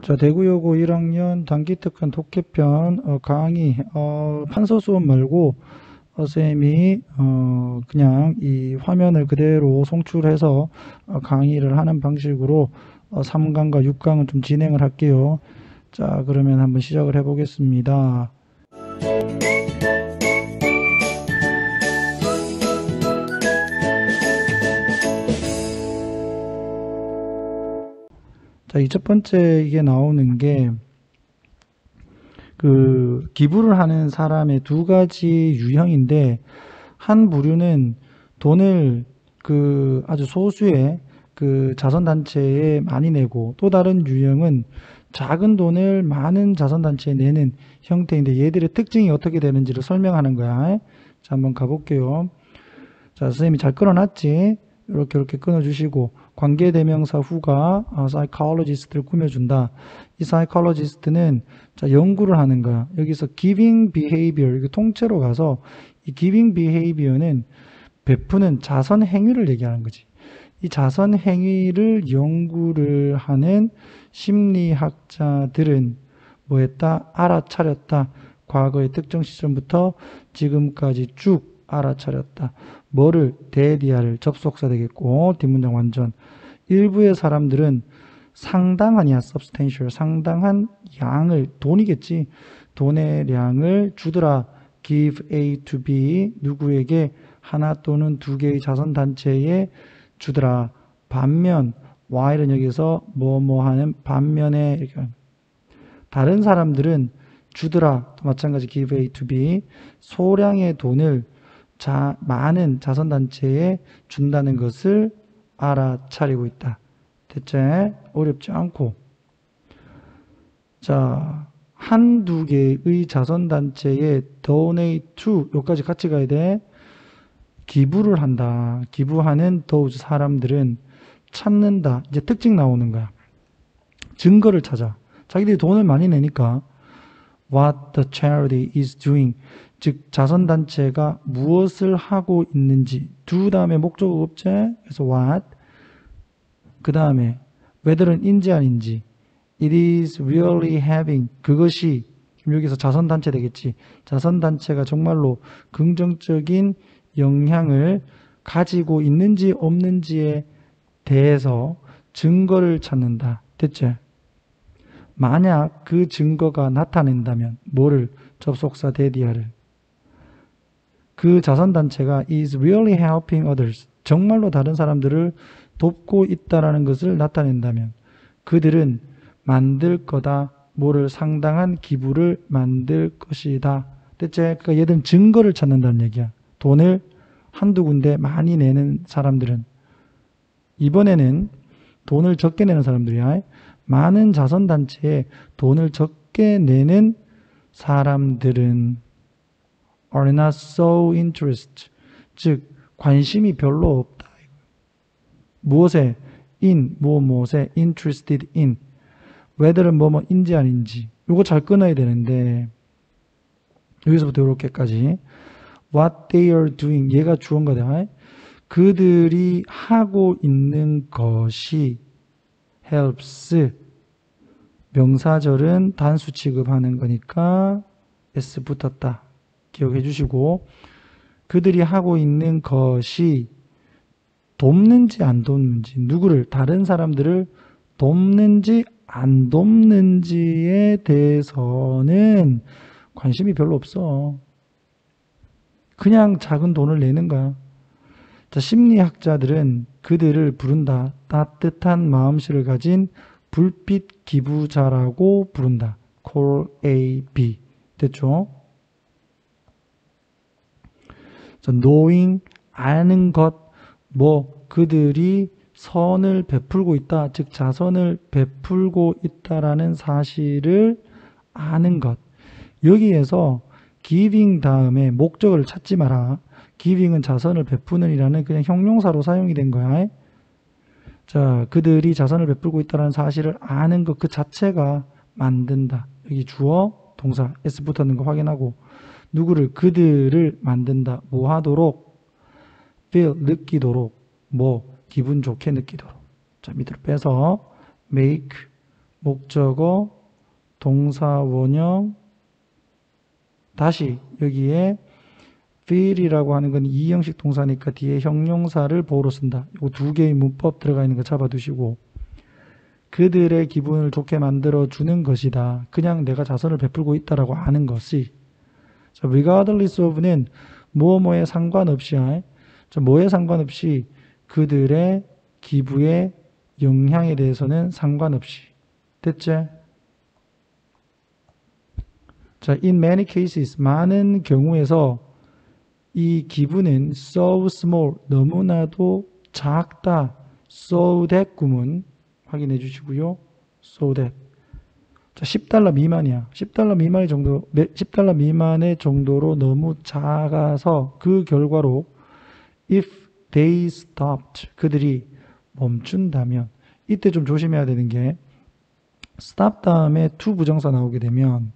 자, 대구여고 1학년 단기특강 독해편 강의 판서 수업 말고 쌤이 그냥 이 화면을 그대로 송출해서 강의를 하는 방식으로 3강과 6강은 좀 진행을 할게요. 자, 그러면 한번 시작을 해 보겠습니다. 자, 이 첫 번째 이게 나오는 게 기부를 하는 사람의 두 가지 유형인데, 한 부류는 돈을 아주 소수의 자선단체에 많이 내고, 또 다른 유형은 작은 돈을 많은 자선단체에 내는 형태인데, 얘들의 특징이 어떻게 되는지를 설명하는 거야. 자, 한번 가볼게요. 자, 선생님이 잘 끊어놨지? 이렇게 끊어주시고, 관계대명사 후가 psychologist를 꾸며준다. 이 psychologist는 자, 연구를 하는 거야. 여기서 giving behavior, 이거 통째로 가서 이 giving behavior는 베푸는 자선 행위를 얘기하는 거지. 이 자선 행위를 연구를 하는 심리학자들은 뭐 했다? 알아차렸다. 과거의 특정 시점부터 지금까지 쭉 알아차렸다. 뭐를? 데디아를 접속사 되겠고, 뒷문장 완전. 일부의 사람들은 상당한이야, substantial. 상당한 양을, 돈이겠지. 돈의 량을 주더라. give A to B. 누구에게? 하나 또는 두 개의 자선단체에 주더라. 반면, while은 여기서 뭐뭐 하는 반면에, 이렇게. 다른 사람들은 주더라. 또 마찬가지 give A to B. 소량의 돈을 많은 자선단체에 준다는 것을 알아차리고 있다. 됐지? 어렵지 않고. 자, 한두 개의 자선단체에 donate to, 여기까지 같이 가야 돼. 기부를 한다. 기부하는 those 사람들은 찾는다. 이제 특징 나오는 거야. 증거를 찾아. 자기들이 돈을 많이 내니까 what the charity is doing, 즉 자선단체가 무엇을 하고 있는지, do 다음에 목적어 없제, 그래서 what, 그 다음에 whether은 인지 아닌지, it is really having, 그것이, 여기서 자선단체 되겠지. 자선단체가 정말로 긍정적인 영향을 가지고 있는지 없는지에 대해서 증거를 찾는다. 됐지? 만약 그 증거가 나타낸다면 뭐를? 접속사 데디아를. 그 자선단체가 is really helping others, 정말로 다른 사람들을 돕고 있다라는 것을 나타낸다면 그들은 만들 거다. 뭐를? 상당한 기부를 만들 것이다. 됐지? 그러니까 얘들은 증거를 찾는다는 얘기야. 돈을 한두 군데 많이 내는 사람들은. 이번에는 돈을 적게 내는 사람들이야. 많은 자선단체에 돈을 적게 내는 사람들은 are not so interested, 즉 관심이 별로 없다. 무엇에? in, 무엇에? interested in. whether은 뭐뭐인지 아닌지. 이거 잘 끊어야 되는데, 여기서부터 이렇게까지 what they are doing, 얘가 주어인가다. 그들이 하고 있는 것이 helps, 명사절은 단수 취급하는 거니까 s 붙었다. 기억해 주시고, 그들이 하고 있는 것이 돕는지 안 돕는지, 누구를? 다른 사람들을 돕는지 안 돕는지에 대해서는 관심이 별로 없어. 그냥 작은 돈을 내는 거야. 자, 심리학자들은 그들을 부른다. 따뜻한 마음씨를 가진 불빛 기부자라고 부른다. call A, B. 됐죠? 자, knowing, 아는 것, 그들이 선을 베풀고 있다. 즉, 자선을 베풀고 있다라는 사실을 아는 것. 여기에서 giving 다음에 목적어를 찾지 마라. giving은 자선을 베푸는 이라는 그냥 형용사로 사용이 된 거야. 자, 그들이 자선을 베풀고 있다는 사실을 아는 것 그 자체가 만든다. 여기 주어, 동사, s 붙었는 거 확인하고, 누구를? 그들을 만든다. 뭐 하도록? feel, 느끼도록. 기분 좋게 느끼도록. 자, 밑으로 빼서 make, 목적어, 동사 원형, 다시 여기에 feel이라고 하는 건 이형식 동사니까 뒤에 형용사를 보호로 쓴다. 이 두 개의 문법 들어가 있는 거 잡아두시고 그들의 기분을 좋게 만들어 주는 것이다. 그냥 내가 자선을 베풀고 있다라고 하는 것이. 자, regardless of는 뭐뭐에 상관없이 뭐에 상관없이 그들의 기부의 영향에 대해서는 상관없이. 됐지? 자, in many cases 많은 경우에서 이 기부는 so small 너무나도 작다. so that 구문 확인해 주시고요. so that. 자, $10 미만이야. $10 미만의 정도, $10 미만의 정도로 너무 작아서 그 결과로 if they stopped 그들이 멈춘다면 이때 좀 조심해야 되는 게 stop 다음에 to 부정사 나오게 되면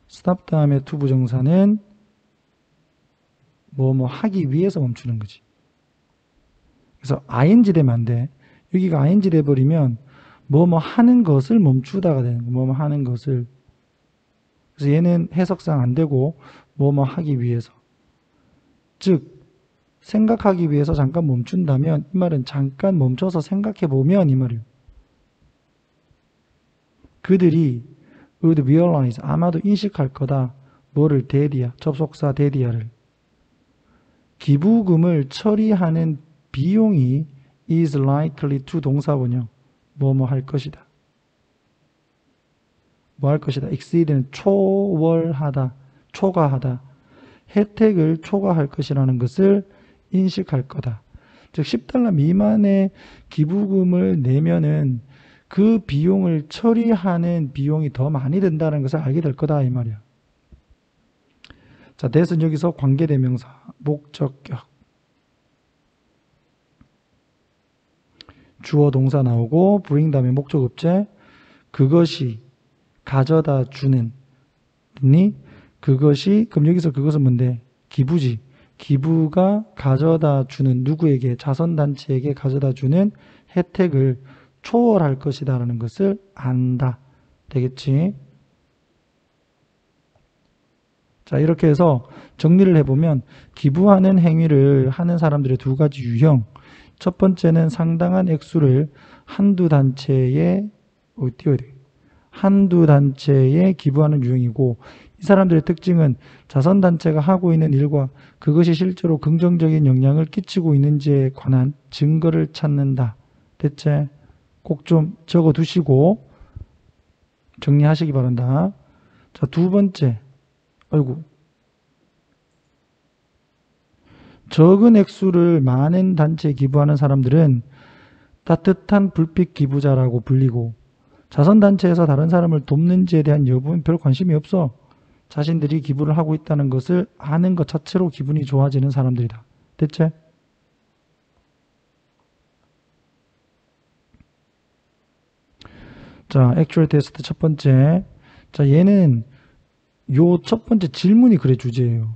stop 다음에 to 부정사는 뭐 하기 위해서 멈추는 거지. 그래서 ing 되면 안 돼. 여기가 ing 돼버리면 뭐 하는 것을 멈추다가 되는 거. 뭐 하는 것을. 그래서 얘는 해석상 안 되고 뭐 하기 위해서. 즉 생각하기 위해서 잠깐 멈춘다면 이 말은 잠깐 멈춰서 생각해 보면 이 말이에요. 그들이 would realize 아마도 인식할 거다. 뭐를 대디야. 접속사 대디야를. 기부금을 처리하는 비용이 is likely to 동사원형. 뭐 할 것이다. 뭐 할 것이다. exceed는 초월하다. 초과하다. 혜택을 초과할 것이라는 것을 인식할 거다. 즉 $10 미만의 기부금을 내면은 그 비용을 처리하는 비용이 더 많이 든다는 것을 알게 될 거다 이 말이야. 자, that은 여기서 관계대명사, 목적격, 주어 동사 나오고 bring 다음에 목적업체, 그것이 가져다 주는 니 그것이 그럼 여기서 그것은 뭔데? 기부지. 기부가 가져다 주는 누구에게 자선단체에게 가져다 주는 혜택을 초월할 것이다라는 것을 안다. 되겠지? 자, 이렇게 해서 정리를 해보면 기부하는 행위를 하는 사람들의 두 가지 유형. 첫 번째는 상당한 액수를 한두 단체에 기부하는 유형이고 이 사람들의 특징은 자선단체가 하고 있는 일과 그것이 실제로 긍정적인 영향을 끼치고 있는지에 관한 증거를 찾는다. 됐지? 꼭 좀 적어 두시고 정리하시기 바란다. 자, 두 번째. 적은 액수를 많은 단체에 기부하는 사람들은 따뜻한 불빛 기부자라고 불리고 자선단체에서 다른 사람을 돕는지에 대한 여부는 별 관심이 없어. 자신들이 기부를 하고 있다는 것을 아는 것 자체로 기분이 좋아지는 사람들이다. 됐지? 자, 액츄얼 테스트 첫 번째. 자, 얘는 요 첫 번째 질문이 그래 주제예요.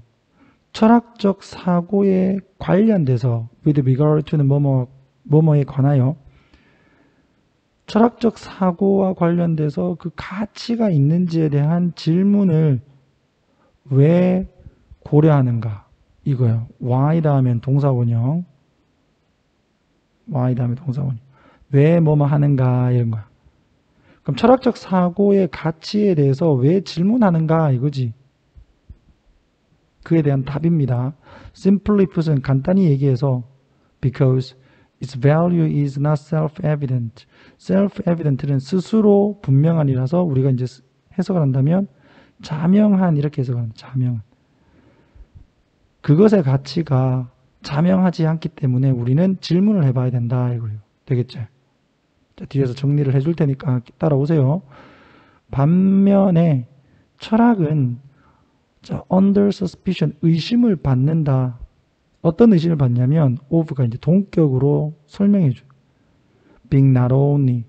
철학적 사고에 관련돼서 with regard to는 뭐뭐에 관하여 철학적 사고와 관련돼서 그 가치가 있는지에 대한 질문을 왜 고려하는가 이거예요. why 다음엔 동사원형 왜 뭐뭐 하는가 이런 거야. 그럼 철학적 사고의 가치에 대해서 왜 질문하는가 이거지. 그에 대한 답입니다. Simply put은 간단히 얘기해서 because its value is not self-evident. self-evident는 스스로 분명한이라서 우리가 이제 해석을 한다면 자명한 이렇게 해석을 합니다. 자명한. 그것의 가치가 자명하지 않기 때문에 우리는 질문을 해봐야 된다 이거예요. 되겠죠? 자, 뒤에서 정리를 해줄 테니까 따라오세요. 반면에 철학은 자, under suspicion, 의심을 받는다. 어떤 의심을 받냐면 of가 이제 동격으로 설명해줘요. being not only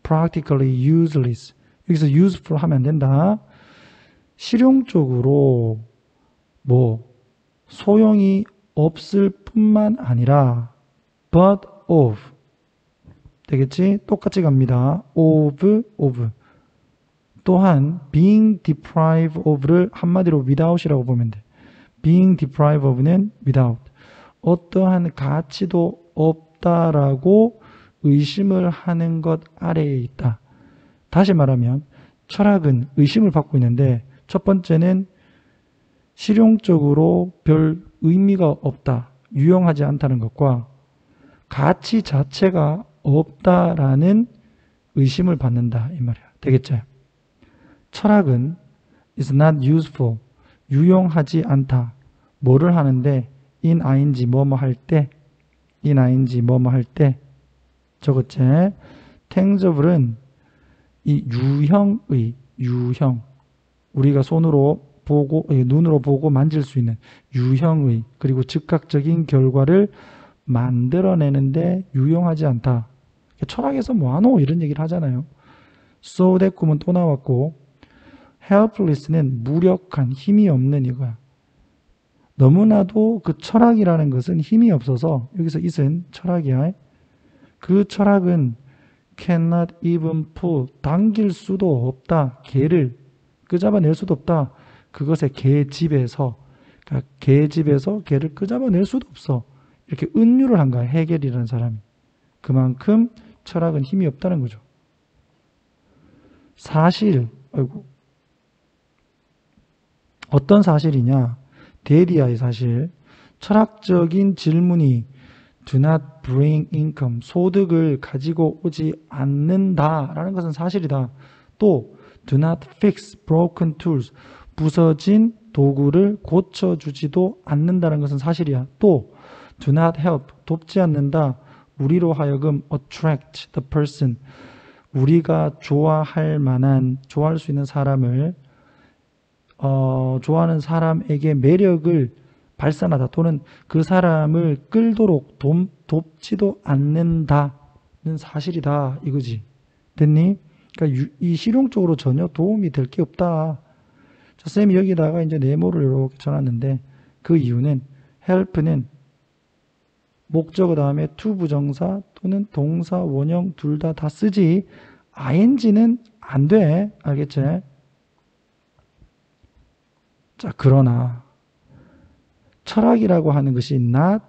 practically useless. 여기서 useful 하면 안 된다. 실용적으로 소용이 없을 뿐만 아니라 but of 되겠지? 똑같이 갑니다. of. 또한 being deprived of를 한마디로 without이라고 보면 돼. being deprived of는 without. 어떠한 가치도 없다라고 의심을 하는 것 아래에 있다. 다시 말하면 철학은 의심을 받고 있는데 첫 번째는 실용적으로 별 의미가 없다. 유용하지 않다는 것과 가치 자체가 없다라는 의심을 받는다. 이 말이야. 되겠죠? 철학은 is not useful. 유용하지 않다. 뭐를 하는데 in ing 뭐뭐 할 때 in ing 뭐뭐 할 때 적었지? tangible은 이 유형의 유형 우리가 손으로 보고 눈으로 보고 만질 수 있는 유형의 그리고 즉각적인 결과를 만들어내는데 유용하지 않다. 철학에서 뭐하노 이런 얘기를 하잖아요. so that 구문 또 나왔고 helpless는 무력한 힘이 없는 이거야. 너무나도 그 철학이라는 것은 힘이 없어서 여기서 it은 철학이야. 그 철학은 cannot even pull 당길 수도 없다. 개를 끄잡아낼 수도 없다. 그것의 계집에서 그러니까 계집에서 개를 끄잡아낼 수도 없어. 이렇게 은유를 한 거야. 헤겔이라는 사람이. 그만큼 철학은 힘이 없다는 거죠. 사실 어떤 사실이냐? 데디아의 사실. 철학적인 질문이 do not bring income, 소득을 가지고 오지 않는다라는 것은 사실이다. 또 do not fix broken tools, 부서진 도구를 고쳐주지도 않는다는 것은 사실이야. 또 do not help, 돕지 않는다. 우리로 하여금 attract the person, 우리가 좋아할 만한, 좋아할 수 있는 사람을 좋아하는 사람에게 매력을 발산하다 또는 그 사람을 끌도록 돕지도 않는다는 사실이다 이거지. 됐니? 그러니까 이 실용적으로 전혀 도움이 될 게 없다. 자, 쌤이 여기다가 이제 네모를 이렇게 쳐놨는데 그 이유는 help는 목적어 다음에 to 부정사 또는 동사 원형 둘 다 쓰지 ing는 안 돼. 알겠지? 자, 그러나 철학이라고 하는 것이 not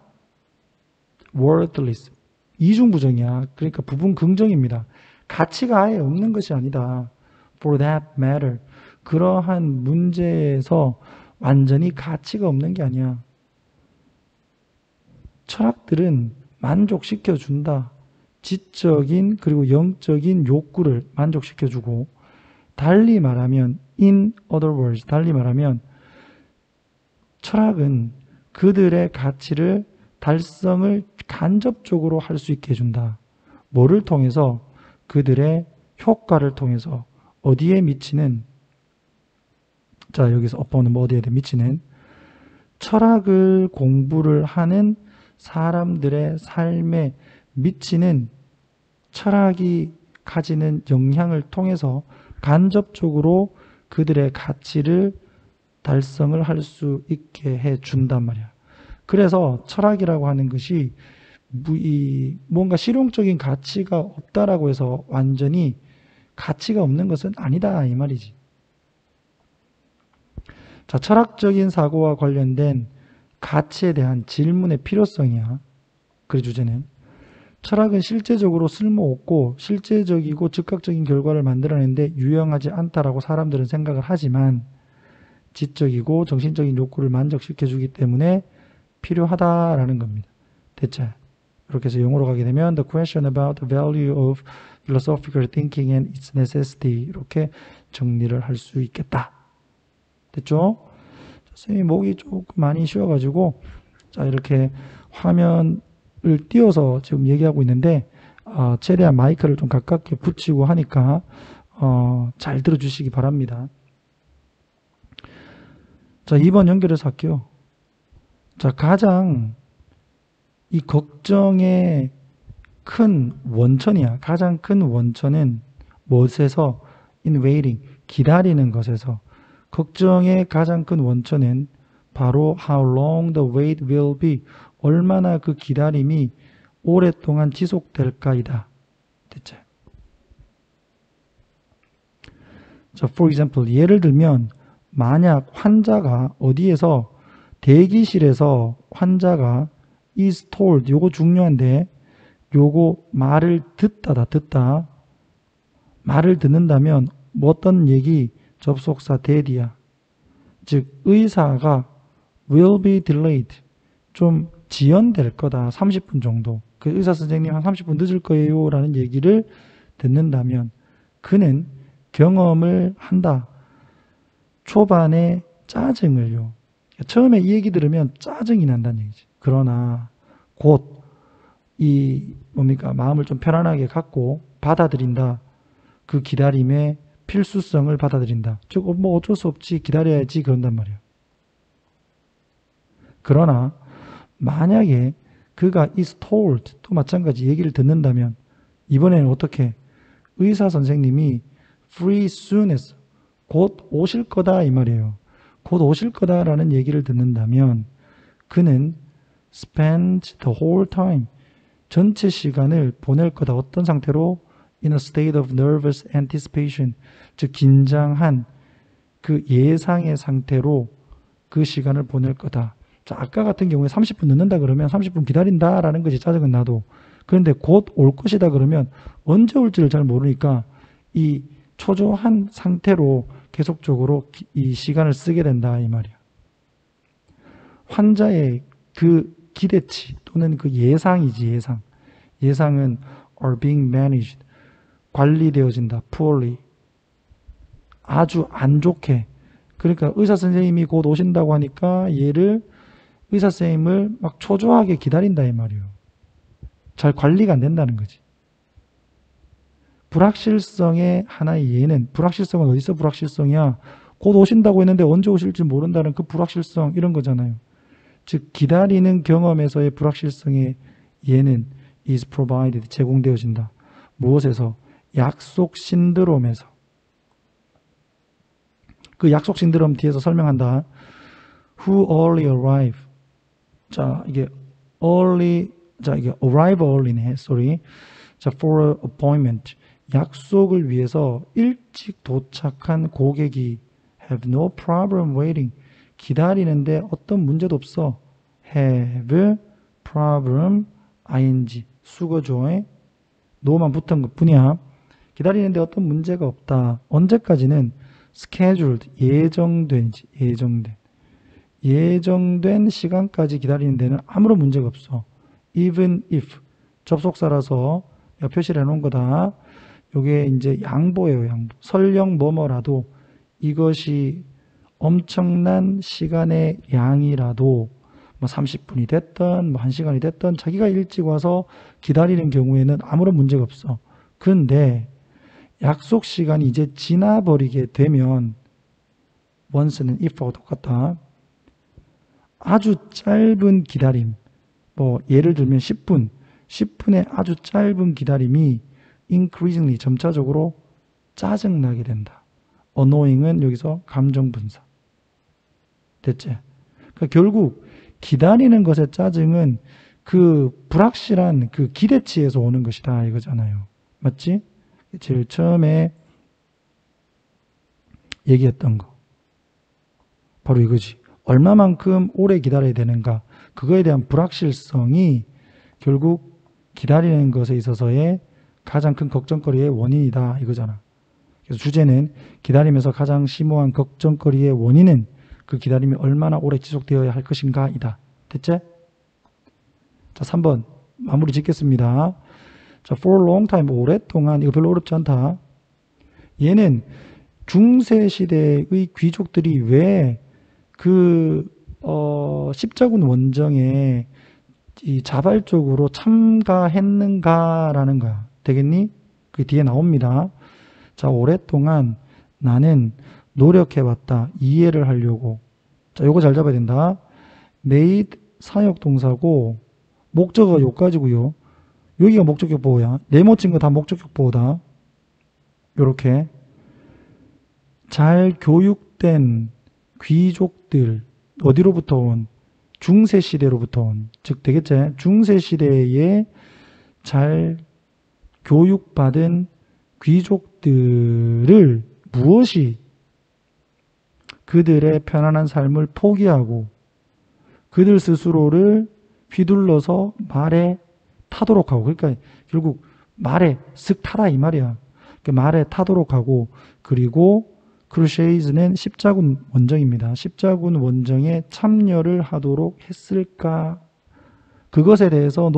worthless. 이중부정이야. 그러니까 부분 긍정입니다. 가치가 아예 없는 것이 아니다. For that matter. 그러한 문제에서 완전히 가치가 없는 게 아니야. 철학들은 만족시켜준다. 지적인 그리고 영적인 욕구를 만족시켜주고 달리 말하면 in other words, 달리 말하면 철학은 그들의 가치를 달성을 간접적으로 할 수 있게 해준다. 뭐를 통해서? 그들의 효과를 통해서 어디에 미치는 자 여기서 upon은 뭐 어디에 미치는 철학을 공부를 하는 사람들의 삶에 미치는 철학이 가지는 영향을 통해서 간접적으로 그들의 가치를 달성을 할 수 있게 해준단 말이야. 그래서 철학이라고 하는 것이 뭔가 실용적인 가치가 없다라고 해서 완전히 가치가 없는 것은 아니다 이 말이지. 자, 철학적인 사고와 관련된 가치에 대한 질문의 필요성이야. 그 주제는 철학은 실제적으로 쓸모없고 실제적이고 즉각적인 결과를 만들어내는데 유용하지 않다라고 사람들은 생각을 하지만 지적이고 정신적인 욕구를 만족시켜주기 때문에 필요하다라는 겁니다. 됐죠? 이렇게 해서 영어로 가게 되면 The question about the value of philosophical thinking and its necessity 이렇게 정리를 할 수 있겠다. 됐죠? 선생님이 목이 조금 많이 쉬어가지고 자 이렇게 화면을 띄워서 지금 얘기하고 있는데 최대한 마이크를 좀 가깝게 붙이고 하니까 잘 들어주시기 바랍니다. 자 2번 연결해서 할게요. 자 가장 이 걱정의 큰 원천이야. 가장 큰 원천은 무엇에서? In waiting, 기다리는 것에서. 걱정의 가장 큰 원천은 바로 how long the wait will be, 얼마나 그 기다림이 오랫동안 지속될까이다. 됐죠? 자, for example, 예를 들면 만약 환자가 어디에서 대기실에서 환자가 is told, 요거 중요한데 요거 말을 듣다 말을 듣는다면 뭐 어떤 얘기 접속사 that이야. 즉 의사가 will be delayed, 좀 지연될 거다. 30분 정도. 그 의사 선생님 한 30분 늦을 거예요 라는 얘기를 듣는다면 그는 경험을 한다. 초반에 짜증을요. 처음에 이 얘기 들으면 짜증이 난다는 얘기지. 그러나 곧 이 뭡니까 마음을 좀 편안하게 갖고 받아들인다. 그 기다림의 필수성을 받아들인다. 즉 뭐 어쩔 수 없지 기다려야지 그런단 말이야. 그러나 만약에 그가 is told 또 마찬가지 얘기를 듣는다면 이번에는 어떻게 의사 선생님이 free soon 했어. 곧 오실 거다 이 말이에요. 곧 오실 거다라는 얘기를 듣는다면 그는 spend the whole time 전체 시간을 보낼 거다. 어떤 상태로? in a state of nervous anticipation 즉 긴장한 그 예상의 상태로 그 시간을 보낼 거다. 자, 아까 같은 경우에 30분 늦는다 그러면 30분 기다린다라는 것이 짜증은 나도. 그런데 곧 올 것이다 그러면 언제 올지를 잘 모르니까 이 초조한 상태로 계속적으로 이 시간을 쓰게 된다 이 말이야. 환자의 그 기대치 또는 그 예상이지 예상. 예상은 are being managed 관리되어진다. poorly 아주 안 좋게. 그러니까 의사 선생님이 곧 오신다고 하니까 얘를 의사 선생님을 막 초조하게 기다린다 이 말이에요. 잘 관리가 안 된다는 거지. 불확실성의 하나의 예는 불확실성은 어디서 불확실성이야? 곧 오신다고 했는데 언제 오실지 모른다는 그 불확실성 이런 거잖아요. 즉 기다리는 경험에서의 불확실성의 예는 is provided 제공되어진다. 무엇에서? 약속 신드롬에서. 그 약속 신드롬 뒤에서 설명한다. Who early arrive. 자, 이게 early, 자, 이게 arrive early네. sorry. 자, for an appointment. 약속을 위해서 일찍 도착한 고객이 have no problem waiting. 기다리는데 어떤 문제도 없어. have problem ing 수거조에 no만 붙은 것 뿐이야. 기다리는데 어떤 문제가 없다. 언제까지는 scheduled 예정된 시간까지 기다리는 데는 아무런 문제가 없어. even if 접속사라서 표시를 해놓은 거다. 요게 이제 양보예요. 양보. 설령 뭐뭐라도 이것이 엄청난 시간의 양이라도 뭐 30분이 됐든 뭐 1시간이 됐든 자기가 일찍 와서 기다리는 경우에는 아무런 문제가 없어. 근데 약속 시간이 이제 지나버리게 되면 once는 if하고 똑같다. 아주 짧은 기다림, 뭐 예를 들면 10분의 아주 짧은 기다림이 increasingly 점차적으로 짜증나게 된다. annoying은 여기서 감정분사. 됐지? 그러니까 결국 기다리는 것의 짜증은 그 불확실한 그 기대치에서 오는 것이다 이거잖아요. 맞지? 제일 처음에 얘기했던 거. 바로 이거지. 얼마만큼 오래 기다려야 되는가. 그거에 대한 불확실성이 결국 기다리는 것에 있어서의 가장 큰 걱정거리의 원인이다 이거잖아. 그래서 주제는 기다리면서 가장 심오한 걱정거리의 원인은 그 기다림이 얼마나 오래 지속되어야 할 것인가 이다. 됐지? 자, 3번 마무리 짓겠습니다. 자, for a long time 오랫동안 이거 별로 어렵지 않다. 얘는 중세시대의 귀족들이 왜 그 십자군 원정에 이 자발적으로 참가했는가라는 거야. 되겠니? 그 뒤에 나옵니다. 자, 오랫동안 나는 노력해왔다. 이해를 하려고. 자, 요거 잘 잡아야 된다. made 사역동사고 목적어가 요까지고요. 여기가 목적격 보호야. 네모친 거 다 목적격 보호다. 요렇게 잘 교육된 귀족들 어디로부터 온? 중세시대로부터 온. 즉 되겠지? 중세시대에 잘 교육받은 귀족들을 무엇이 그들의 편안한 삶을 포기하고 그들 스스로를 휘둘러서 말에 타도록 하고, 그러니까 결국 말에 쓱 타라 이 말이야. 말에 타도록 하고, 그리고 크루세이드는 십자군 원정입니다. 십자군 원정에 참여를 하도록 했을까? 그것에 대해서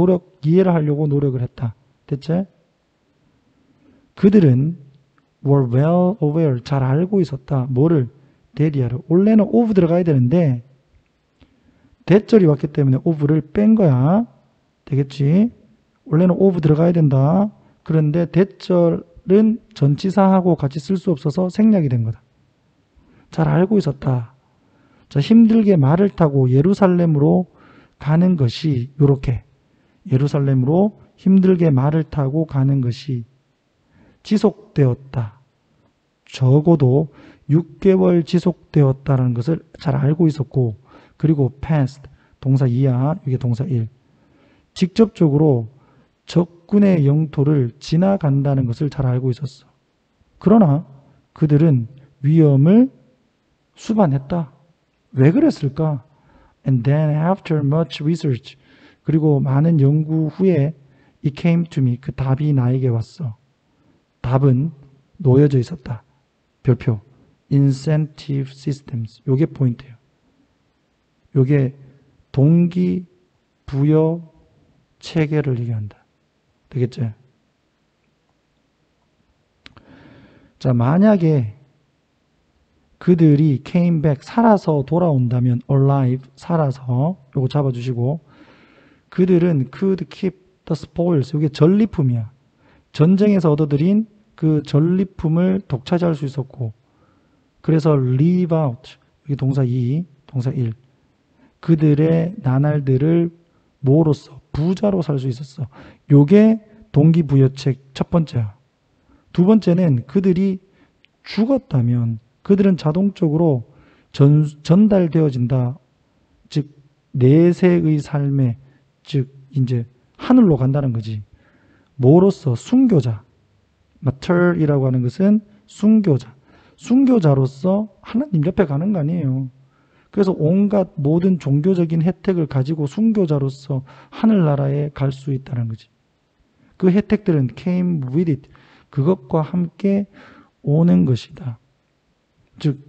이해를 하려고 노력을 했다. 됐지? 그들은 were well aware, 잘 알고 있었다. 뭐를? 대리아를. 원래는 of 들어가야 되는데 대절이 왔기 때문에 of를 뺀 거야. 되겠지? 원래는 of 들어가야 된다. 그런데 대절은 전치사하고 같이 쓸 수 없어서 생략이 된 거다. 잘 알고 있었다. 자, 힘들게 말을 타고 예루살렘으로 가는 것이 요렇게 예루살렘으로 힘들게 말을 타고 가는 것이 지속되었다. 적어도 6개월 지속되었다는 것을 잘 알고 있었고, 그리고 past, 동사 2야, 이게 동사 1. 직접적으로 적군의 영토를 지나간다는 것을 잘 알고 있었어. 그러나 그들은 위험을 수반했다. 왜 그랬을까? And then after much research, 그리고 많은 연구 후에 it came to me, 그 답이 나에게 왔어. 답은 놓여져 있었다. 별표. incentive systems. 요게 포인트예요. 요게 동기부여 체계를 얘기한다. 되겠죠? 자, 만약에 그들이 came back, 살아서 돌아온다면, alive, 살아서, 요거 잡아주시고, 그들은 could keep the spoils, 요게 전리품이야. 전쟁에서 얻어들인 그 전리품을 독차지할 수 있었고, 그래서 live out, 여기 동사 2, 동사 1. 그들의 나날들을 뭐로써? 부자로 살 수 있었어. 요게 동기부여책 첫 번째야. 두 번째는 그들이 죽었다면 그들은 자동적으로 전달되어진다. 즉 내세의 삶에, 즉 이제 하늘로 간다는 거지. 뭐로써? 순교자. 마터이라고 하는 것은 순교자. 순교자로서 하나님 옆에 가는 거 아니에요. 그래서 온갖 모든 종교적인 혜택을 가지고 순교자로서 하늘나라에 갈 수 있다는 거지. 그 혜택들은 came with it. 그것과 함께 오는 것이다. 즉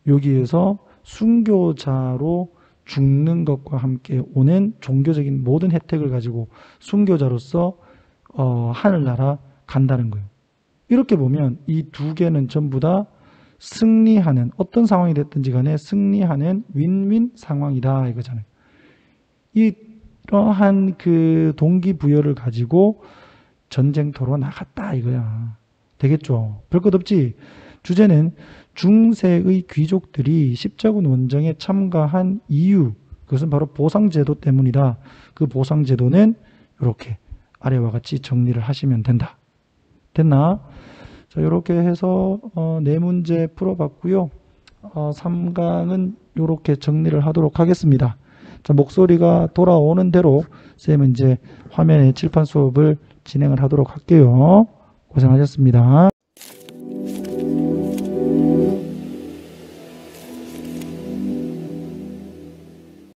여기에서 순교자로 죽는 것과 함께 오는 종교적인 모든 혜택을 가지고 순교자로서 하늘나라 간다는 거예요. 이렇게 보면 이 두 개는 전부 다 승리하는, 어떤 상황이 됐든지 간에 승리하는 윈윈 상황이다 이거잖아요. 이러한 그 동기부여를 가지고 전쟁터로 나갔다 이거야. 되겠죠? 별것 없지? 주제는 중세의 귀족들이 십자군 원정에 참가한 이유, 그것은 바로 보상제도 때문이다. 그 보상제도는 이렇게 아래와 같이 정리를 하시면 된다. 됐나? 자, 이렇게 해서 네 문제 풀어봤고요. 3강은 이렇게 정리를 하도록 하겠습니다. 자, 목소리가 돌아오는 대로 쌤은 이제 화면에 칠판 수업을 진행을 하도록 할게요. 고생하셨습니다.